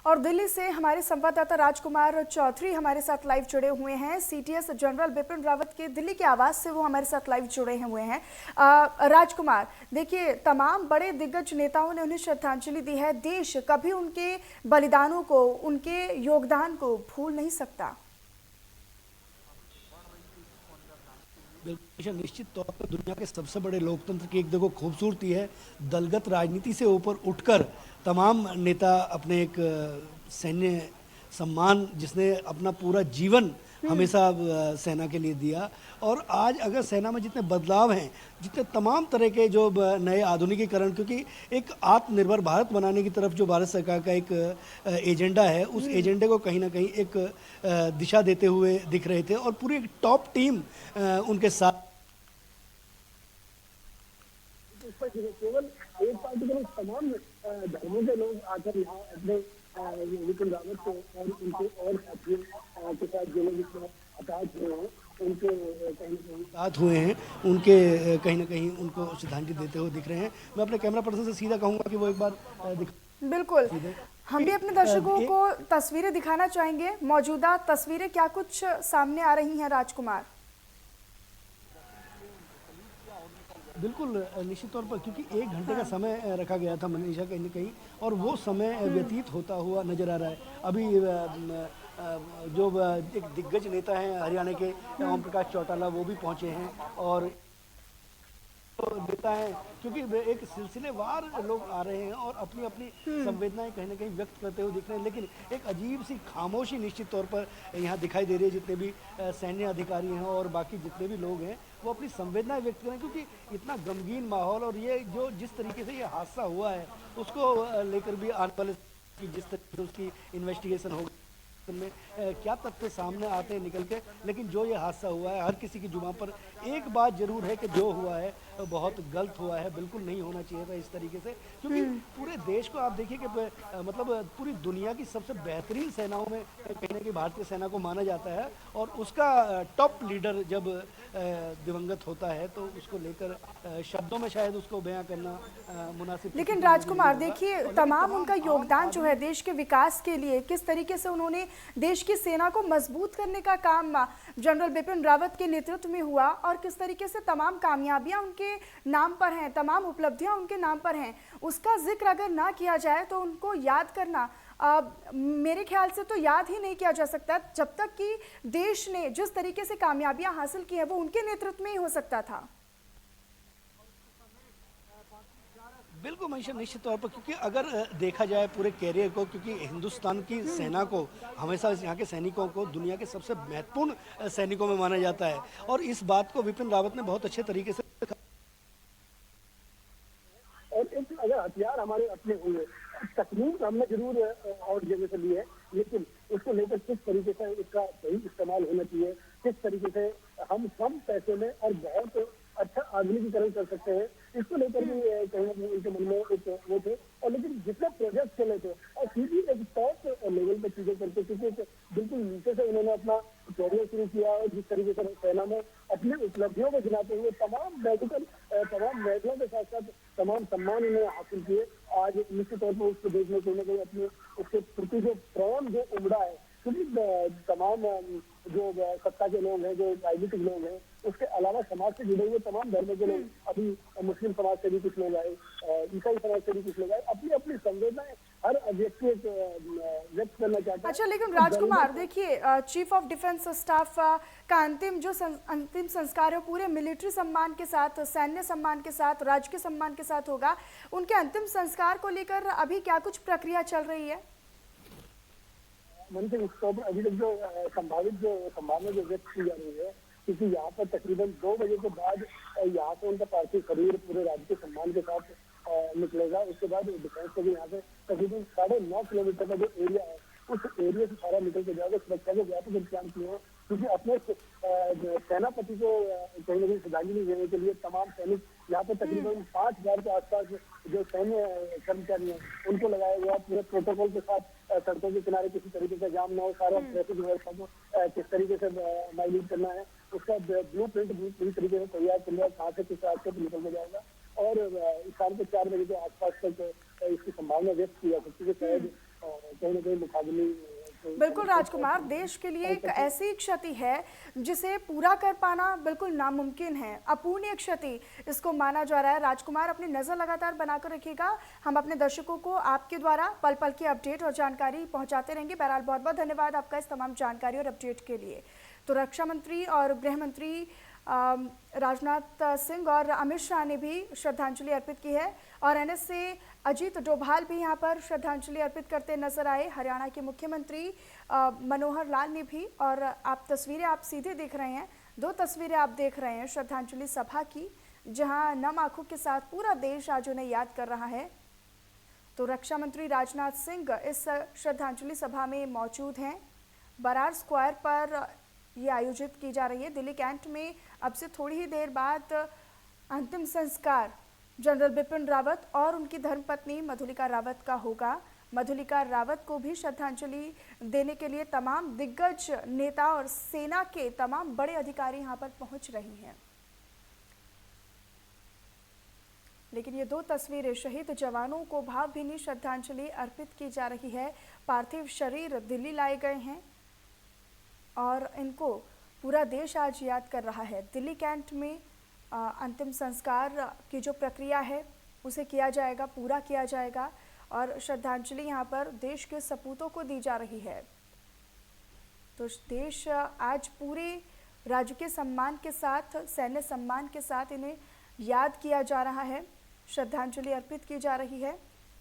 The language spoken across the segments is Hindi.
और दिल्ली से हमारे संवाददाता राजकुमार चौधरी हमारे साथ लाइव जुड़े हुए हैं। सीटीएस जनरल बिपिन रावत के दिल्ली के आवास से वो हमारे साथ लाइव जुड़े हुए हैं। राजकुमार, देखिए, तमाम बड़े दिग्गज नेताओं ने उन्हें श्रद्धांजलि दी है। देश कभी उनके बलिदानों को, उनके योगदान को भूल नहीं सकता। बिल्कुल, निश्चित तौर पर दुनिया के सबसे बड़े लोकतंत्र की एक देखो खूबसूरती है, दलगत राजनीति से ऊपर उठकर तमाम नेता अपने एक सैन्य सम्मान, जिसने अपना पूरा जीवन हमेशा सेना के लिए दिया। और आज अगर सेना में जितने बदलाव हैं, जितने तमाम तरह के जो नए आधुनिकीकरण, क्योंकि एक आत्मनिर्भर भारत बनाने की तरफ जो भारत सरकार का एक एजेंडा है, उस एजेंडे को कहीं ना कहीं एक दिशा देते हुए दिख रहे थे। और पूरी एक टॉप टीम उनके साथ, केवल एक पार्टी के लोग, तमाम धर्मों के लोग आकर यहाँ अपने विपिन रावत को और उनके और साथियों के साथ जो लोग इसमें अटैच हुए हैं, उनके कहीं ना कहीं साथ हुए हैं, उनके कहीं ना कहीं उनको श्रद्धांजलि देते हुए दिख रहे हैं। मैं अपने कैमरा पर्सन से सीधा कहूँगा कि वो एक बार बिल्कुल, हम भी अपने दर्शकों को तस्वीरें दिखाना चाहेंगे। मौजूदा तस्वीरें क्या कुछ सामने आ रही हैं राजकुमार? बिल्कुल, निश्चित तौर पर, क्योंकि 1 घंटे का समय रखा गया था मनीषा कहीं न कहीं, और वो समय व्यतीत होता हुआ नजर आ रहा है। अभी जो एक दिग्गज नेता हैं हरियाणा के, ओम प्रकाश चौटाला, वो भी पहुंचे हैं। और नेता हैं, क्योंकि एक सिलसिलेवार लोग आ रहे हैं और अपनी अपनी संवेदनाएं कहीं ना कहीं व्यक्त करते हुए दिख रहे हैं। लेकिन एक अजीब सी खामोशी निश्चित तौर पर यहाँ दिखाई दे रही है। जितने भी सैन्य अधिकारी हैं और बाकी जितने भी लोग हैं, वो अपनी संवेदनाएं व्यक्त करें, क्योंकि इतना गमगीन माहौल, और ये जो जिस तरीके से ये हादसा हुआ है उसको लेकर भी आने वाले जिस तरीके से उसकी इन्वेस्टिगेशन होगी, में क्या तथ्य सामने आते हैं निकल के। लेकिन जो ये हादसा हुआ है, हर किसी की जुबान पर एक बात जरूर है कि जो हुआ है बहुत गलत हुआ है, बिल्कुल नहीं होना चाहिए था इस तरीके से। क्योंकि पूरे देश को आप देखिए कि मतलब पूरी दुनिया की सबसे बेहतरीन सेनाओं में कहीं ना कहीं भारतीय सेना को माना जाता है, और उसका टॉप लीडर जब दिवंगत होता है तो उसको लेकर शब्दों में शायद उसको बयां करना मुनासिब। लेकिन राजकुमार, देखिए, तमाम उनका योगदान जो है देश के विकास के लिए, किस तरीके से उन्होंने देश की सेना को मजबूत करने का काम जनरल बिपिन रावत के नेतृत्व में हुआ, और किस तरीके से तमाम कामयाबियां उनके नाम पर हैं, तमाम उपलब्धियां उनके नाम पर हैं, उसका जिक्र अगर ना किया जाए तो उनको याद करना मेरे ख्याल से तो याद ही नहीं किया जा सकता, जब तक कि देश ने जिस तरीके से कामयाबियां हासिल की है वो उनके नेतृत्व में ही हो सकता था। बिल्कुल मनीषा, निश्चित तौर पर, क्योंकि अगर देखा जाए पूरे कैरियर को, क्योंकि हिंदुस्तान की सेना को हमेशा यहाँ के सैनिकों को दुनिया के सबसे महत्वपूर्ण सैनिकों में माना जाता है, और इस बात को विपिन रावत ने बहुत अच्छे तरीके से। और एक अगर हथियार हमारे अपने हुए, तकनीक हमने जरूर और जगह से ली है, लेकिन उसको लेकर किस तरीके से इसका सही इस्तेमाल होना चाहिए, किस तरीके से हम कम पैसे में और बहुत अच्छा आधुनिकीकरण कर सकते हैं, इसको लेकर भी कहीं ना कहीं उनके मन में एक वो थे। और लेकिन जितने प्रोजेक्ट चले थे, और सीधी एक टॉप लेवल पे चीजें करते, क्योंकि बिल्कुल नीचे से उन्होंने अपना कैरियर शुरू किया, और जिस तरीके से सेना में अपनी उपलब्धियों को गिनाते हुए तमाम मेडलों के साथ साथ तमाम सम्मान उन्होंने हासिल किए। आज निश्चित तौर पर उसको देखने को कहीं अपने उसके प्रति जो प्रेम जो उमड़ा है, क्योंकि तमाम जो सत्ता के लोग हैं, जो राजनीतिक लोग हैं, उसके अलावा समाज से जुड़े हुए तमाम धर्म के लोग, अभी मुस्लिम समाज से भी कुछ लोग आए, ईसाई समाज से भी कुछ लोग आए, अपनी अपनी संवेदनाएं हर व्यक्ति व्यक्त करना चाहता है। अच्छा, लेकिन राजकुमार, देखिए, चीफ ऑफ डिफेंस स्टाफ का अंतिम संस्कार है पूरे मिलिट्री सम्मान के साथ, सैन्य सम्मान के साथ, राजकीय सम्मान के साथ होगा। उनके अंतिम संस्कार को लेकर अभी क्या कुछ प्रक्रिया चल रही है? मन से उसको अभी तक जो संभावना जो व्यक्त की जा रही है, क्योंकि यहाँ पर तकरीबन 2 बजे के बाद यहाँ से उनका पार्थिव शरीर पूरे राज्य के सम्मान के साथ निकलेगा। उसके बाद डिफेंस को भी यहाँ से तकरीबन 9.5 किलोमीटर का जो एरिया है, उस एरिया से सारा निकल के जाएगा। सुरक्षा के व्यापक इंतजाम किए हैं, क्योंकि अपने सेनापति को कहीं ना कहीं श्रद्धांजलि देने के लिए तमाम सैनिक यहाँ पर तकरीबन 5000 के आसपास जो सैन्य कर्मचारी हैं, उनको लगाया गया पूरे प्रोटोकॉल के साथ। सड़कों के किनारे किसी तरीके का जाम न हो, सारा ट्रैफिक व्यवस्था को किस तरीके से मैनेज करना है, उसका ब्लू प्रिंट पूरी तरीके से तैयार कर लिया, कहाँ से किस रास्ते पर निकल के जाएगा। और इस साल के 4 बजे के आसपास तक इसकी संभावना व्यक्त की जा सकती है कि शायद कहीं ना कहीं मुकाबले बिल्कुल राजकुमार, देश के लिए एक ऐसी क्षति है जिसे पूरा कर पाना बिल्कुल नामुमकिन है, अपूर्णीय क्षति इसको माना जा रहा है। राजकुमार, अपनी नज़र लगातार बनाकर रखिएगा, हम अपने दर्शकों को आपके द्वारा पल पल की अपडेट और जानकारी पहुंचाते रहेंगे। बहरहाल बहुत बहुत धन्यवाद आपका इस तमाम जानकारी और अपडेट के लिए। तो रक्षा मंत्री और गृह मंत्री राजनाथ सिंह और अमित शाह ने भी श्रद्धांजलि अर्पित की है और एनएस से अजीत डोभाल भी यहां पर श्रद्धांजलि अर्पित करते नजर आए। हरियाणा के मुख्यमंत्री मनोहर लाल ने भी, और आप तस्वीरें आप सीधे देख रहे हैं, दो तस्वीरें आप देख रहे हैं श्रद्धांजलि सभा की, जहां नम आंखों के साथ पूरा देश आज उन्हें याद कर रहा है। तो रक्षा मंत्री राजनाथ सिंह इस श्रद्धांजलि सभा में मौजूद हैं। बरार स्क्वायर पर ये आयोजित की जा रही है। दिल्ली कैंट में अब से थोड़ी ही देर बाद अंतिम संस्कार जनरल बिपिन रावत और उनकी धर्मपत्नी मधुलिका रावत का होगा। मधुलिका रावत को भी श्रद्धांजलि देने के लिए तमाम दिग्गज नेता और सेना के तमाम बड़े अधिकारी यहां पर पहुंच रहे हैं। लेकिन ये दो तस्वीरें, शहीद जवानों को भावभीनी श्रद्धांजलि अर्पित की जा रही है। पार्थिव शरीर दिल्ली लाए गए हैं और इनको पूरा देश आज याद कर रहा है। दिल्ली कैंट में अंतिम संस्कार की जो प्रक्रिया है उसे किया जाएगा, पूरा किया जाएगा और श्रद्धांजलि यहाँ पर देश के सपूतों को दी जा रही है। तो देश आज पूरे राजकीय सम्मान के साथ, सैन्य सम्मान के साथ इन्हें याद किया जा रहा है, श्रद्धांजलि अर्पित की जा रही है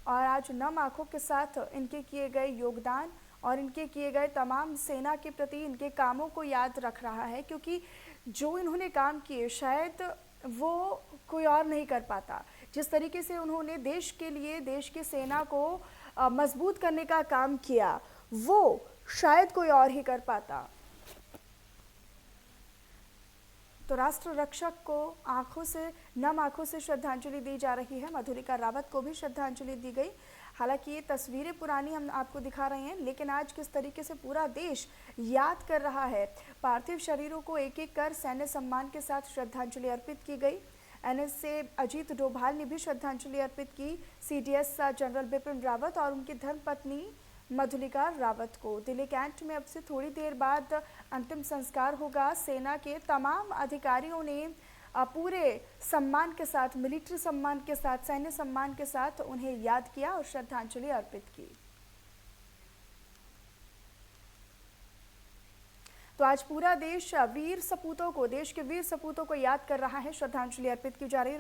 और आज नम आंखों के साथ इनके किए गए योगदान और इनके किए गए तमाम सेना के प्रति इनके कामों को याद रख रहा है, क्योंकि जो इन्होंने काम किए शायद वो कोई और नहीं कर पाता। जिस तरीके से उन्होंने देश के लिए, देश की सेना को मजबूत करने का काम किया, वो शायद कोई और ही कर पाता। तो राष्ट्र रक्षक को नम आंखों से श्रद्धांजलि दी जा रही है। मधुलिका रावत को भी श्रद्धांजलि दी गई। हालांकि ये तस्वीरें पुरानी हम आपको दिखा रहे हैं, लेकिन आज किस तरीके से पूरा देश याद कर रहा है। पार्थिव शरीरों को एक एक कर सैन्य सम्मान के साथ श्रद्धांजलि अर्पित की गई। एनएस से अजीत डोभाल ने भी श्रद्धांजलि अर्पित की सीडीएस जनरल बिपिन रावत और उनकी धर्मपत्नी मधुलिका रावत को। दिल्ली कैंट में अब से थोड़ी देर बाद अंतिम संस्कार होगा। सेना के तमाम अधिकारियों ने पूरे सम्मान के साथ, मिलिट्री सम्मान के साथ, सैन्य सम्मान के साथ उन्हें याद किया और श्रद्धांजलि अर्पित की। तो आज पूरा देश वीर सपूतों को, देश के वीर सपूतों को याद कर रहा है, श्रद्धांजलि अर्पित की जा रही है।